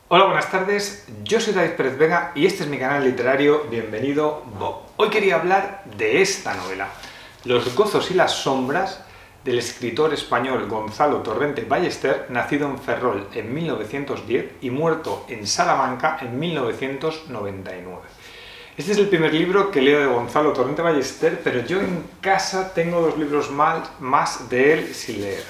Hola, buenas tardes, yo soy David Pérez Vega y este es mi canal literario Bienvenido Bob. Hoy quería hablar de esta novela, Los gozos y las sombras, del escritor español Gonzalo Torrente Ballester, nacido en Ferrol en 1910 y muerto en Salamanca en 1999. Este es el primer libro que leo de Gonzalo Torrente Ballester, pero yo en casa tengo dos libros más de él sin leer.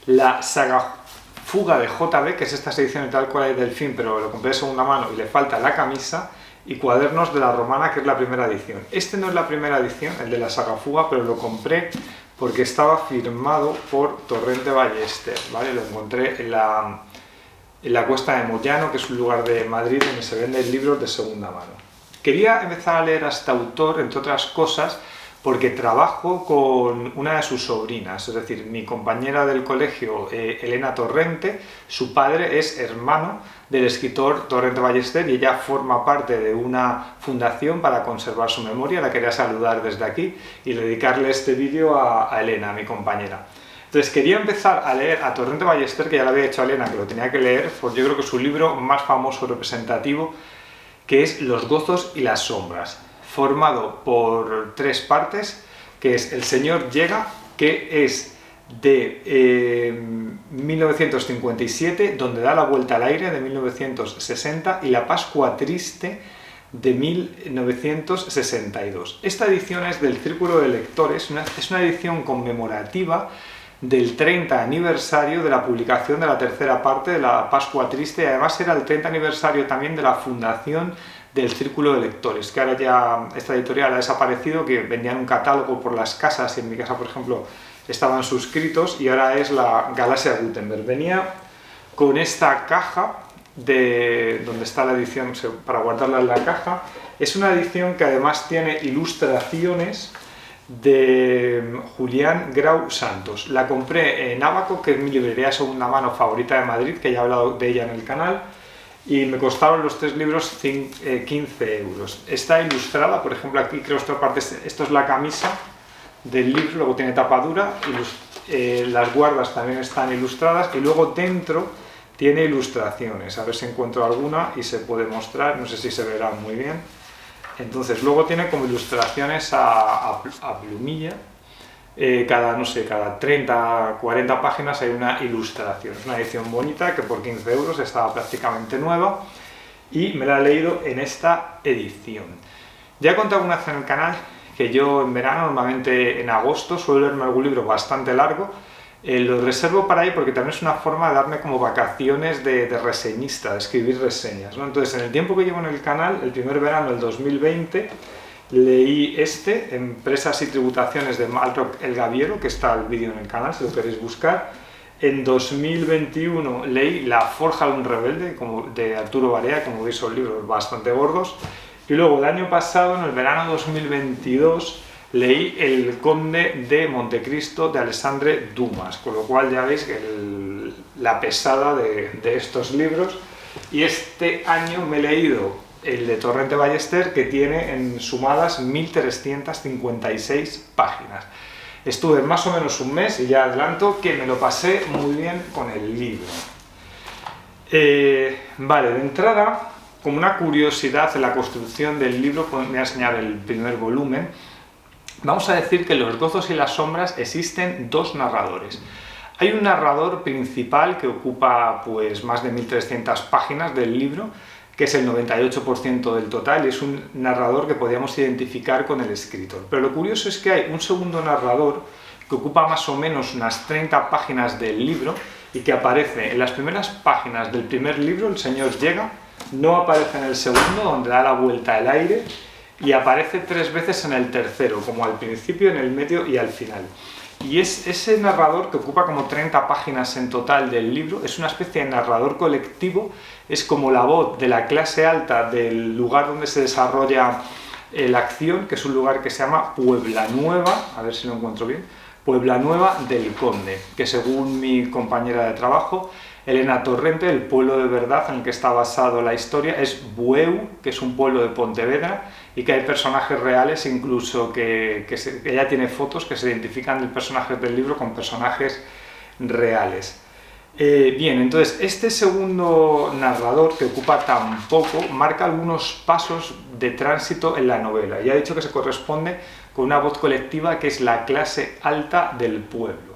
La saga Fuga de JB, que es esta edición tal cual hay del film, pero lo compré de segunda mano y le falta la camisa, y Cuadernos de la Romana, que es la primera edición. Este no es la primera edición, el de la saga Fuga, pero lo compré porque estaba firmado por Torrente Ballester, ¿vale? Lo encontré en la Cuesta de Moyano, que es un lugar de Madrid donde se venden libros de segunda mano. Quería empezar a leer a este autor, entre otras cosas, porque trabajo con una de sus sobrinas, es decir, mi compañera del colegio, Elena Torrente. Su padre es hermano del escritor Torrente Ballester y ella forma parte de una fundación para conservar su memoria. La quería saludar desde aquí y dedicarle este vídeo a Elena, mi compañera. Entonces quería empezar a leer a Torrente Ballester, que ya le había dicho a Elena que lo tenía que leer, pues yo creo que es su libro más famoso, representativo, que es Los gozos y las sombras, formado por tres partes, que es El Señor llega, que es de 1957, Donde da la vuelta al aire, de 1960, y La Pascua triste, de 1962. Esta edición es del Círculo de Lectores, es una edición conmemorativa del 30 aniversario de la publicación de la tercera parte de La Pascua triste, y además era el 30 aniversario también de la fundación del Círculo de Lectores, que ahora ya esta editorial ha desaparecido, que vendían un catálogo por las casas, y en mi casa, por ejemplo, estaban suscritos, y ahora es la Galaxia Gutenberg. Venía con esta caja donde está la edición para guardarla en la caja. Es una edición que además tiene ilustraciones de Julián Grau Santos. La compré en Abaco, que es mi librería de segunda mano favorita de Madrid, que ya he hablado de ella en el canal, y me costaron los tres libros 15 euros. Está ilustrada, por ejemplo, aquí creo que esta parte, esto es la camisa del libro, luego tiene tapadura, las guardas también están ilustradas, y luego dentro tiene ilustraciones. A ver si encuentro alguna y se puede mostrar, no sé si se verá muy bien. Entonces luego tiene como ilustraciones a plumilla. Cada 30, 40 páginas hay una ilustración. Es una edición bonita que por 15 euros estaba prácticamente nueva y me la he leído en esta edición. Ya he contado alguna vez en el canal que yo en verano, normalmente en agosto, suelo leerme algún libro bastante largo. Lo reservo para ahí porque también es una forma de darme como vacaciones de reseñista, de escribir reseñas, ¿no? Entonces, en el tiempo que llevo en el canal, el primer verano del 2020, leí Empresas y Tributaciones, de Malrock El Gaviero, que está el vídeo en el canal si lo queréis buscar. En 2021 leí La Forja de un Rebelde, de Arturo Barea, como veis son libros bastante gordos. Y luego el año pasado, en el verano 2022, leí El Conde de Montecristo, de Alexandre Dumas, con lo cual ya veis que la pesada de estos libros. Y este año me he leído el de Torrente Ballester, que tiene en sumadas 1356 páginas. Estuve más o menos un mes y ya adelanto que me lo pasé muy bien con el libro. Vale, de entrada, como una curiosidad en la construcción del libro, pues me voy a enseñar el primer volumen. Vamos a decir que en Los gozos y las sombras existen dos narradores. Hay un narrador principal que ocupa pues más de 1300 páginas del libro, que es el 98% del total, y es un narrador que podríamos identificar con el escritor. Pero lo curioso es que hay un segundo narrador que ocupa más o menos unas 30 páginas del libro y que aparece en las primeras páginas del primer libro, El Señor llega, no aparece en el segundo, donde da la vuelta al aire, y aparece 3 veces en el tercero, como al principio, en el medio y al final. Y es ese narrador, que ocupa como 30 páginas en total del libro, es una especie de narrador colectivo, es como la voz de la clase alta del lugar donde se desarrolla la acción, que es un lugar que se llama Puebla Nueva, a ver si lo encuentro bien, Puebla Nueva del Conde, que según mi compañera de trabajo, Elena Torrente, el pueblo de verdad en el que está basado la historia es Bueu, que es un pueblo de Pontevedra, y que hay personajes reales, incluso que ella tiene fotos que se identifican de personajes del libro con personajes reales. Bien, entonces este segundo narrador, que ocupa tan poco, marca algunos pasos de tránsito en la novela. Ya he dicho que se corresponde con una voz colectiva que es la clase alta del pueblo.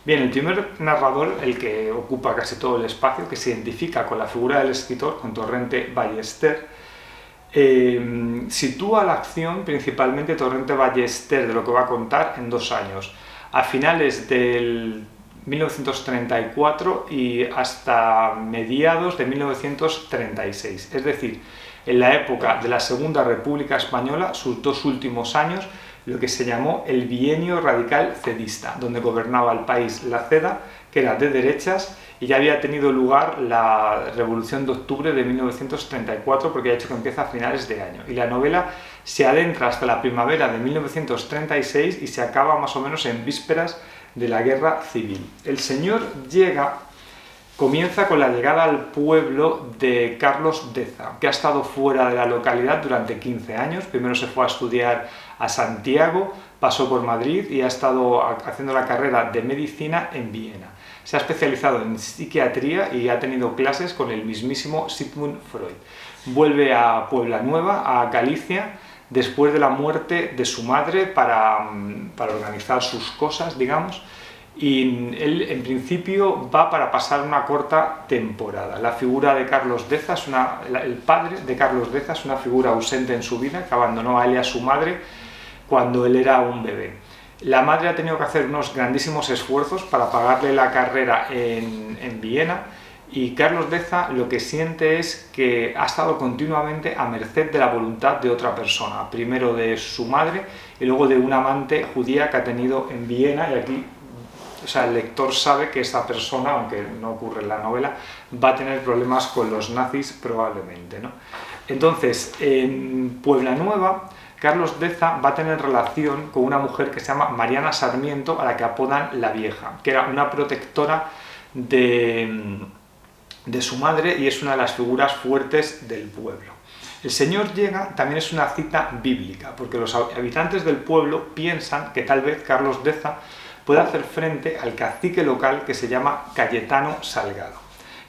Bien, el primer narrador, el que ocupa casi todo el espacio, que se identifica con la figura del escritor, con Torrente Ballester, sitúa la acción principalmente Torrente Ballester de lo que va a contar en 2 años, a finales del 1934 y hasta mediados de 1936, es decir, en la época de la Segunda República Española, sus 2 últimos años, lo que se llamó el bienio radical cedista, donde gobernaba el país la CEDA, que era de derechas, y ya había tenido lugar la Revolución de Octubre de 1934, porque ya he dicho que empieza a finales de año. Y la novela se adentra hasta la primavera de 1936 y se acaba más o menos en vísperas de la Guerra Civil. El señor comienza con la llegada al pueblo de Carlos Deza, que ha estado fuera de la localidad durante 15 años. Primero se fue a estudiar a Santiago, pasó por Madrid y ha estado haciendo la carrera de medicina en Viena. Se ha especializado en psiquiatría y ha tenido clases con el mismísimo Sigmund Freud. Vuelve a Puebla Nueva, a Galicia, después de la muerte de su madre para organizar sus cosas, digamos, y él en principio va para pasar una corta temporada. La figura de Carlos Deza, el padre de Carlos Deza, es una figura ausente en su vida, que abandonó a él y a su madre cuando él era un bebé. La madre ha tenido que hacer unos grandísimos esfuerzos para pagarle la carrera en Viena, y Carlos Deza lo que siente es que ha estado continuamente a merced de la voluntad de otra persona, primero de su madre y luego de una amante judía que ha tenido en Viena, y aquí, o sea, el lector sabe que esta persona, aunque no ocurre en la novela, va a tener problemas con los nazis probablemente, ¿no? Entonces, en Puebla Nueva, Carlos Deza va a tener relación con una mujer que se llama Mariana Sarmiento, a la que apodan la Vieja, que era una protectora de su madre y es una de las figuras fuertes del pueblo. El señor llega también es una cita bíblica, porque los habitantes del pueblo piensan que tal vez Carlos Deza puede hacer frente al cacique local que se llama Cayetano Salgado,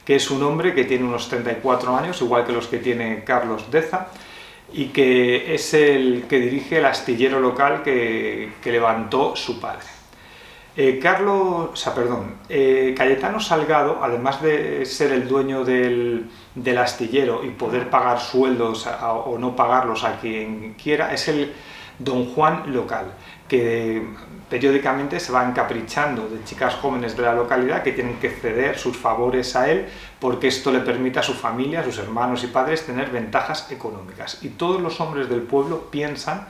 que es un hombre que tiene unos 34 años, igual que los que tiene Carlos Deza, y que es el que dirige el astillero local que levantó su padre. Cayetano Salgado, además de ser el dueño del astillero y poder pagar sueldos o no pagarlos a quien quiera, es el don Juan local, que periódicamente se va encaprichando de chicas jóvenes de la localidad que tienen que ceder sus favores a él, porque esto le permite a su familia, a sus hermanos y padres, tener ventajas económicas. Y todos los hombres del pueblo piensan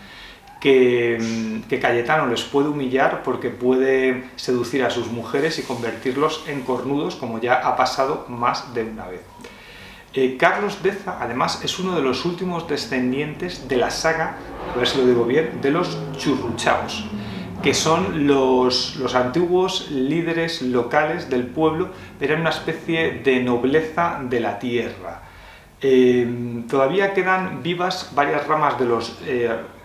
que Cayetano les puede humillar porque puede seducir a sus mujeres y convertirlos en cornudos, como ya ha pasado más de una vez. Carlos Deza, además, es uno de los últimos descendientes de la saga, a ver si lo digo bien, de los Churruchaos, que son los antiguos líderes locales del pueblo, eran una especie de nobleza de la tierra. Todavía quedan vivas varias ramas de los,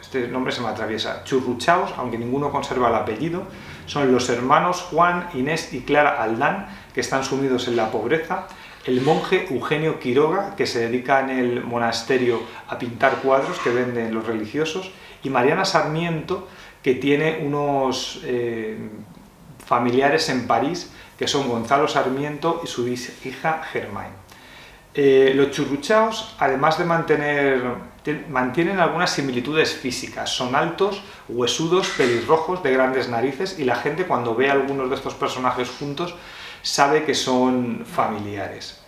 este nombre se me atraviesa, Churruchaos, aunque ninguno conserva el apellido. Son los hermanos Juan, Inés y Clara Aldán, que están sumidos en la pobreza, el monje Eugenio Quiroga, que se dedica en el monasterio a pintar cuadros que venden los religiosos, y Mariana Sarmiento, que tiene unos familiares en París, que son Gonzalo Sarmiento y su hija Germain. Los churruchaos, además de mantienen algunas similitudes físicas. Son altos, huesudos, pelirrojos, de grandes narices, y la gente, cuando ve a algunos de estos personajes juntos, sabe que son familiares.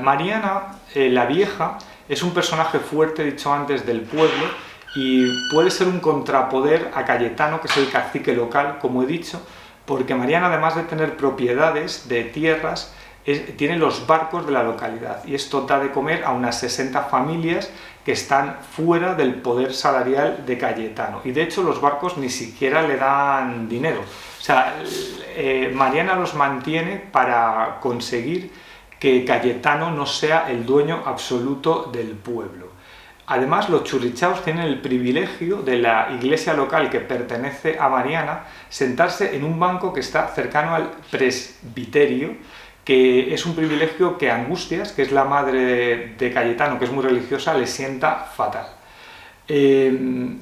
Mariana, la Vieja, es un personaje fuerte, dicho antes, del pueblo, y puede ser un contrapoder a Cayetano, que es el cacique local, como he dicho, porque Mariana, además de tener propiedades de tierras, tiene los barcos de la localidad, y esto da de comer a unas 60 familias que están fuera del poder salarial de Cayetano, y de hecho los barcos ni siquiera le dan dinero. O sea, Mariana los mantiene para conseguir que Cayetano no sea el dueño absoluto del pueblo. Además, los churrichaos tienen el privilegio de la iglesia local que pertenece a Mariana sentarse en un banco que está cercano al presbiterio, que es un privilegio que Angustias, que es la madre de Cayetano, que es muy religiosa, le sienta fatal.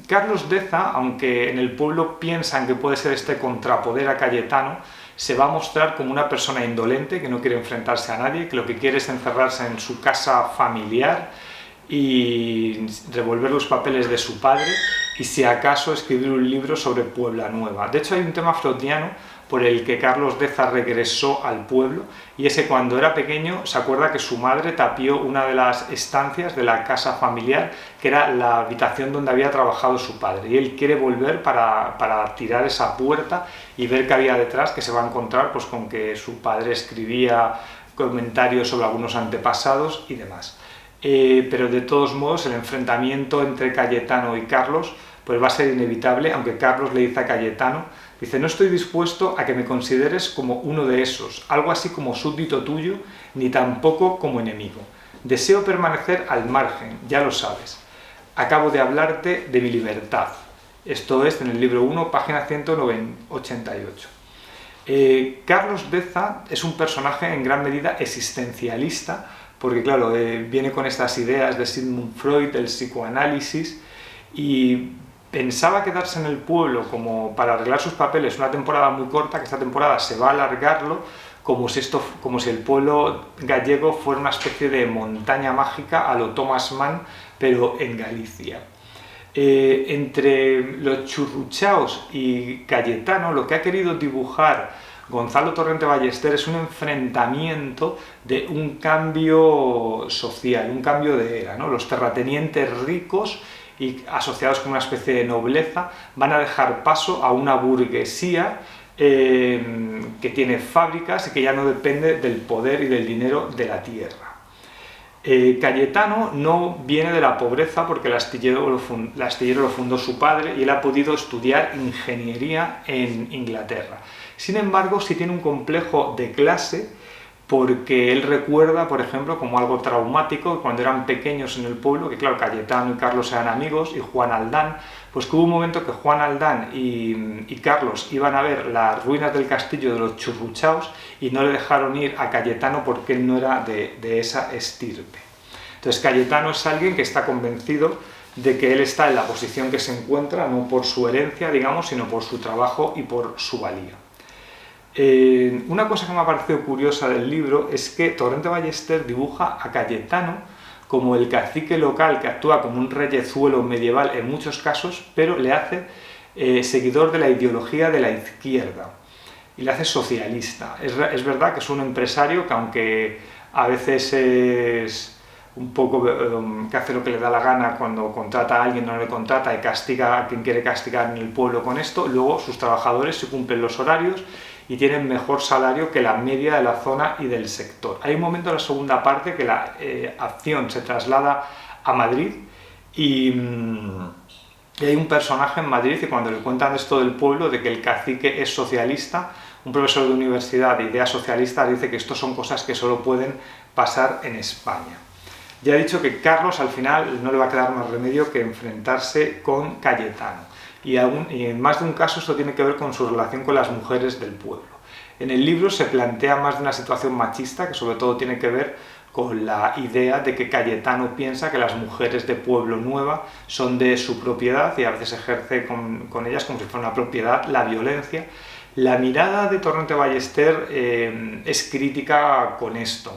Carlos Deza, aunque en el pueblo piensan que puede ser este contrapoder a Cayetano, se va a mostrar como una persona indolente, que no quiere enfrentarse a nadie, que lo que quiere es encerrarse en su casa familiar y revolver los papeles de su padre y si acaso escribir un libro sobre Puebla Nueva. De hecho hay un tema freudiano por el que Carlos Deza regresó al pueblo, y es que cuando era pequeño se acuerda que su madre tapió una de las estancias de la casa familiar, que era la habitación donde había trabajado su padre, y él quiere volver para tirar esa puerta y ver qué había detrás, que se va a encontrar pues con que su padre escribía comentarios sobre algunos antepasados y demás. Pero de todos modos el enfrentamiento entre Cayetano y Carlos pues va a ser inevitable, aunque Carlos le dice a Cayetano, dice: no estoy dispuesto a que me consideres como uno de esos, algo así como súbdito tuyo, ni tampoco como enemigo. Deseo permanecer al margen, ya lo sabes. Acabo de hablarte de mi libertad. Esto es en el libro 1, página 188. Carlos Deza es un personaje en gran medida existencialista, porque claro, viene con estas ideas de Sigmund Freud, del psicoanálisis, y pensaba quedarse en el pueblo como para arreglar sus papeles una temporada muy corta, que esta temporada se va a alargarlo, como si el pueblo gallego fuera una especie de montaña mágica a lo Thomas Mann, pero en Galicia. Entre los churruchaos y Cayetano, lo que ha querido dibujar Gonzalo Torrente Ballester es un enfrentamiento de un cambio social, un cambio de era, ¿no? Los terratenientes ricos y asociados con una especie de nobleza van a dejar paso a una burguesía que tiene fábricas y que ya no depende del poder y del dinero de la tierra. Cayetano no viene de la pobreza porque el astillero lo fundó su padre y él ha podido estudiar ingeniería en Inglaterra. Sin embargo, sí tiene un complejo de clase porque él recuerda, por ejemplo, como algo traumático, cuando eran pequeños en el pueblo, que claro, Cayetano y Carlos eran amigos, y Juan Aldán, pues que hubo un momento que Juan Aldán y Carlos iban a ver las ruinas del castillo de los Churruchaos y no le dejaron ir a Cayetano porque él no era de esa estirpe. Entonces Cayetano es alguien que está convencido de que él está en la posición que se encuentra, no por su herencia, digamos, sino por su trabajo y por su valía. Una cosa que me ha parecido curiosa del libro es que Torrente Ballester dibuja a Cayetano como el cacique local que actúa como un reyezuelo medieval en muchos casos, pero le hace seguidor de la ideología de la izquierda y le hace socialista. Es verdad que es un empresario que, aunque a veces es un poco que hace lo que le da la gana, cuando contrata a alguien no le contrata y castiga a quien quiere castigar en el pueblo con esto, luego sus trabajadores se cumplen los horarios y tienen mejor salario que la media de la zona y del sector. Hay un momento en la segunda parte que la acción se traslada a Madrid y hay un personaje en Madrid, y cuando le cuentan esto del pueblo, de que el cacique es socialista, un profesor de universidad de ideas socialistas dice que esto son cosas que solo pueden pasar en España. Ya he dicho que Carlos al final no le va a quedar más remedio que enfrentarse con Cayetano. Y en más de un caso esto tiene que ver con su relación con las mujeres del pueblo. En el libro se plantea más de una situación machista, que sobre todo tiene que ver con la idea de que Cayetano piensa que las mujeres de Pueblo Nueva son de su propiedad y a veces ejerce con ellas como si fuera una propiedad la violencia. La mirada de Torrente Ballester es crítica con esto.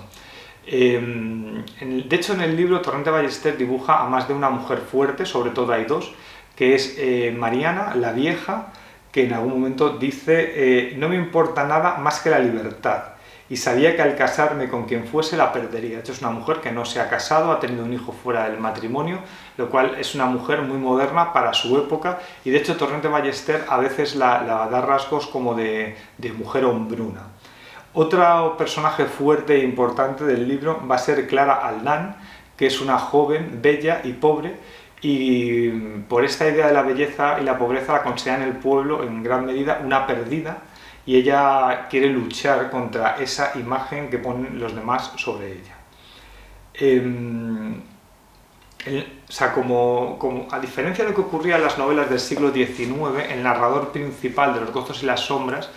De hecho, en el libro Torrente Ballester dibuja a más de una mujer fuerte, sobre todo hay dos, que es Mariana, la vieja, que en algún momento dice no me importa nada más que la libertad, y sabía que al casarme con quien fuese la perdería. De hecho, es una mujer que no se ha casado, ha tenido un hijo fuera del matrimonio, lo cual es una mujer muy moderna para su época, y de hecho Torrente Ballester a veces la da rasgos como de mujer hombruna. Otro personaje fuerte e importante del libro va a ser Clara Aldán, que es una joven, bella y pobre, y por esta idea de la belleza y la pobreza la consideran en el pueblo en gran medida una perdida, y ella quiere luchar contra esa imagen que ponen los demás sobre ella. O sea, a diferencia de lo que ocurría en las novelas del siglo XIX, el narrador principal de Los gozos y las sombras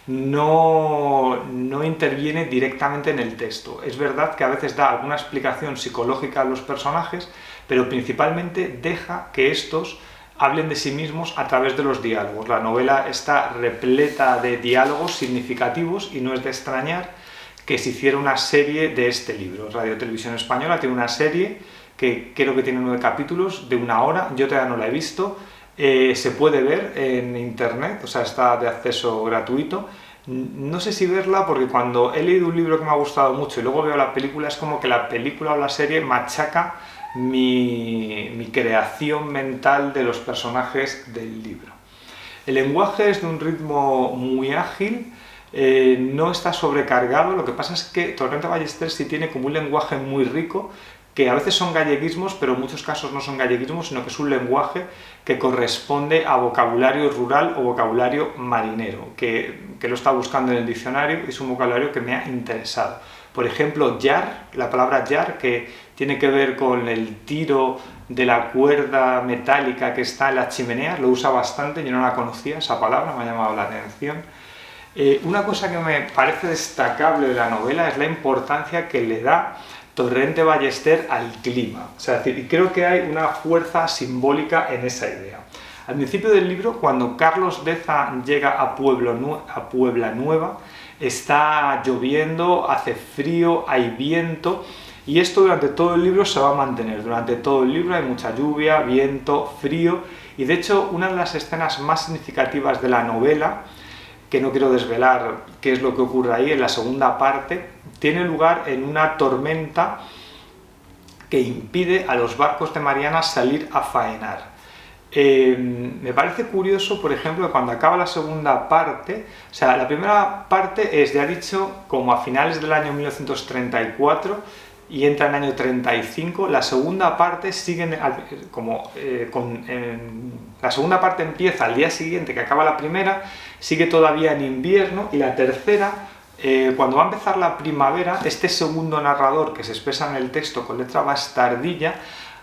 no interviene directamente en el texto. Es verdad que a veces da alguna explicación psicológica a los personajes, pero principalmente deja que estos hablen de sí mismos a través de los diálogos. La novela está repleta de diálogos significativos y no es de extrañar que se hiciera una serie de este libro. Radio Televisión Española tiene una serie que creo que tiene 9 capítulos de 1 hora, yo todavía no la he visto, se puede ver en internet, o sea, está de acceso gratuito. No sé si verla porque cuando he leído un libro que me ha gustado mucho y luego veo la película, es como que la película o la serie machaca mi creación mental de los personajes del libro. El lenguaje es de un ritmo muy ágil, no está sobrecargado. Lo que pasa es que Torrente Ballester sí tiene como un lenguaje muy rico, que a veces son galleguismos, pero en muchos casos no son galleguismos, sino que es un lenguaje que corresponde a vocabulario rural o vocabulario marinero, que lo está buscando en el diccionario y es un vocabulario que me ha interesado. Por ejemplo, yar, la palabra yar, que tiene que ver con el tiro de la cuerda metálica que está en la chimenea, lo usa bastante, yo no la conocía, esa palabra me ha llamado la atención. Una cosa que me parece destacable de la novela es la importancia que le da Torrente Ballester al clima. O sea, y creo que hay una fuerza simbólica en esa idea. Al principio del libro, cuando Carlos Deza llega a Puebla Nueva, está lloviendo, hace frío, hay viento, y esto durante todo el libro se va a mantener. Durante todo el libro hay mucha lluvia, viento, frío, y de hecho una de las escenas más significativas de la novela, que no quiero desvelar qué es lo que ocurre ahí, en la segunda parte, tiene lugar en una tormenta que impide a los barcos de Mariana salir a faenar. Me parece curioso, por ejemplo, que cuando acaba la segunda parte, o sea, la primera parte es, ya he dicho, como a finales del año 1934 y entra en el año 35, la segunda parte sigue la segunda parte empieza al día siguiente que acaba la primera, sigue todavía en invierno, y la tercera, cuando va a empezar la primavera, este segundo narrador que se expresa en el texto con letra bastardilla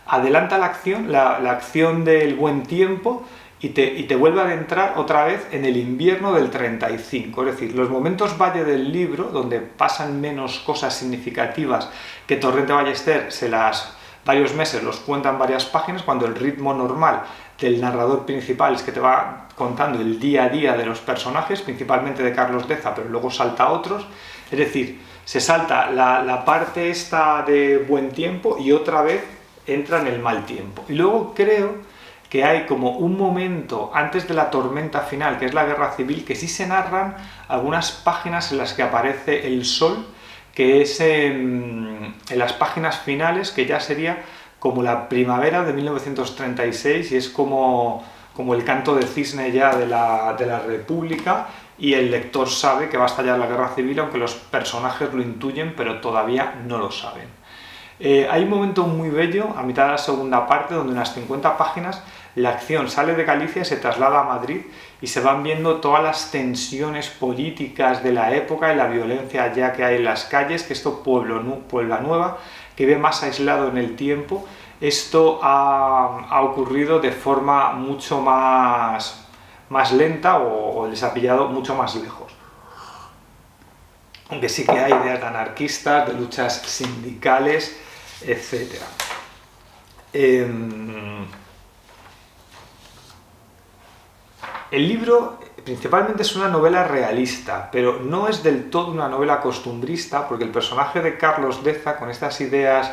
adelanta la acción del buen tiempo y te vuelve a adentrar otra vez en el invierno del 35. Es decir, los momentos valle del libro, donde pasan menos cosas significativas que Torrente Ballester varios meses los cuenta en varias páginas, cuando el ritmo normal del narrador principal es que te va contando el día a día de los personajes, principalmente de Carlos Deza, pero luego salta a otros. Es decir, se salta la parte esta de buen tiempo y otra vez entra en el mal tiempo. Y luego creo que hay como un momento antes de la tormenta final, que es la guerra civil, que sí se narran algunas páginas en las que aparece el sol, que es en las páginas finales, que ya sería como la primavera de 1936, y es como el canto de cisne ya de la República, y el lector sabe que va a estallar la guerra civil, aunque los personajes lo intuyen, pero todavía no lo saben. Hay un momento muy bello a mitad de la segunda parte, donde en unas 50 páginas la acción sale de Galicia y se traslada a Madrid, y se van viendo todas las tensiones políticas de la época y la violencia ya que hay en las calles, que esto Puebla Nueva, que vive más aislado en el tiempo, esto ha ocurrido de forma mucho más lenta, o les ha pillado mucho más lejos. Aunque sí que hay ideas de anarquistas, de luchas sindicales, etc. El libro principalmente es una novela realista, pero no es del todo una novela costumbrista, porque el personaje de Carlos Deza, con estas ideas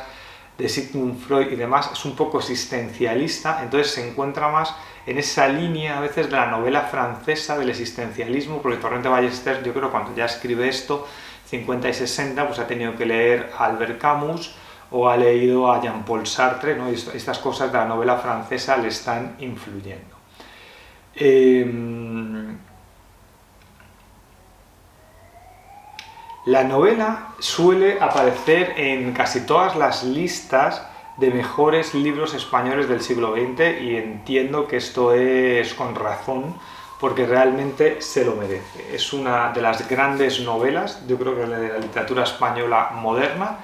de Sigmund Freud y demás, es un poco existencialista, entonces se encuentra más en esa línea a veces de la novela francesa del existencialismo, porque Torrente Ballester, yo creo, cuando ya escribe esto, 50 y 60, pues ha tenido que leer a Albert Camus o ha leído a Jean-Paul Sartre, ¿no? Y estas cosas de la novela francesa le están influyendo. La novela suele aparecer en casi todas las listas de mejores libros españoles del siglo XX, y entiendo que esto es con razón, porque realmente se lo merece. Es una de las grandes novelas, yo creo que de la literatura española moderna,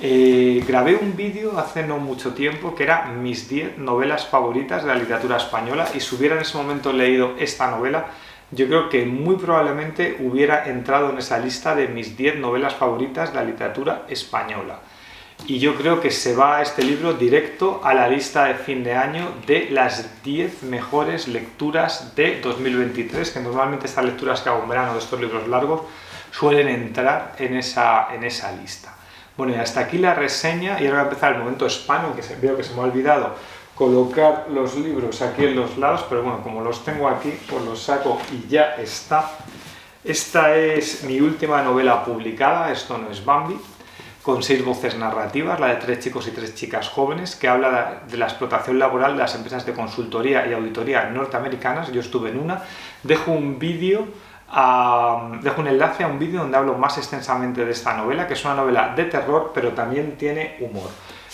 Grabé un vídeo hace no mucho tiempo que era mis 10 novelas favoritas de la literatura española, y si hubiera en ese momento leído esta novela, yo creo que muy probablemente hubiera entrado en esa lista de mis 10 novelas favoritas de la literatura española. Y yo creo que se va este libro directo a la lista de fin de año de las 10 mejores lecturas de 2023, que normalmente estas lecturas que hago en verano de estos libros largos suelen entrar en esa lista. Bueno, y hasta aquí la reseña, y ahora voy a empezar el momento spam, que veo que se me ha olvidado colocar los libros aquí en los lados, pero bueno, como los tengo aquí, pues los saco y ya está. Esta es mi última novela publicada, Esto no es Bambi, con 6 voces narrativas, la de 3 chicos y 3 chicas jóvenes, que habla de la explotación laboral de las empresas de consultoría y auditoría norteamericanas. Yo estuve en una. Dejo un enlace a un vídeo donde hablo más extensamente de esta novela, que es una novela de terror, pero también tiene humor.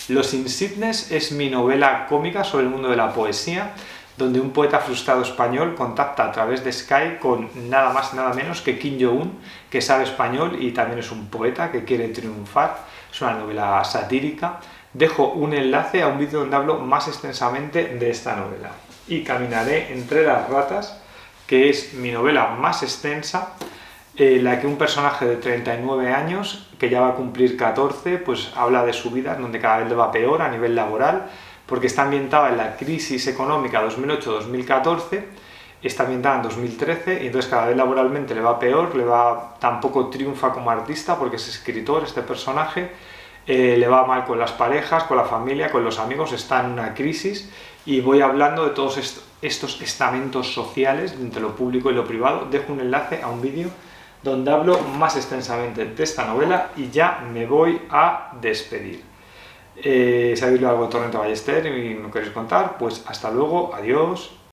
Los Insignes es mi novela cómica sobre el mundo de la poesía, donde un poeta frustrado español contacta a través de Skype con nada más y nada menos que Kim Jong-un, que sabe español y también es un poeta que quiere triunfar. Es una novela satírica. Dejo un enlace a un vídeo donde hablo más extensamente de esta novela. Y Caminaré entre las ratas, que es mi novela más extensa, la que un personaje de 39 años, que ya va a cumplir 14, pues habla de su vida, donde cada vez le va peor a nivel laboral, porque está ambientada en la crisis económica 2008-2014, está ambientada en 2013, y entonces cada vez laboralmente le va peor, tampoco triunfa como artista porque es escritor este personaje, le va mal con las parejas, con la familia, con los amigos, está en una crisis, y voy hablando de todos estos estamentos sociales entre lo público y lo privado. Dejo un enlace a un vídeo donde hablo más extensamente de esta novela y ya me voy a despedir. Si habéis leído algo de Torrente Ballester y me queréis contar, pues hasta luego, adiós.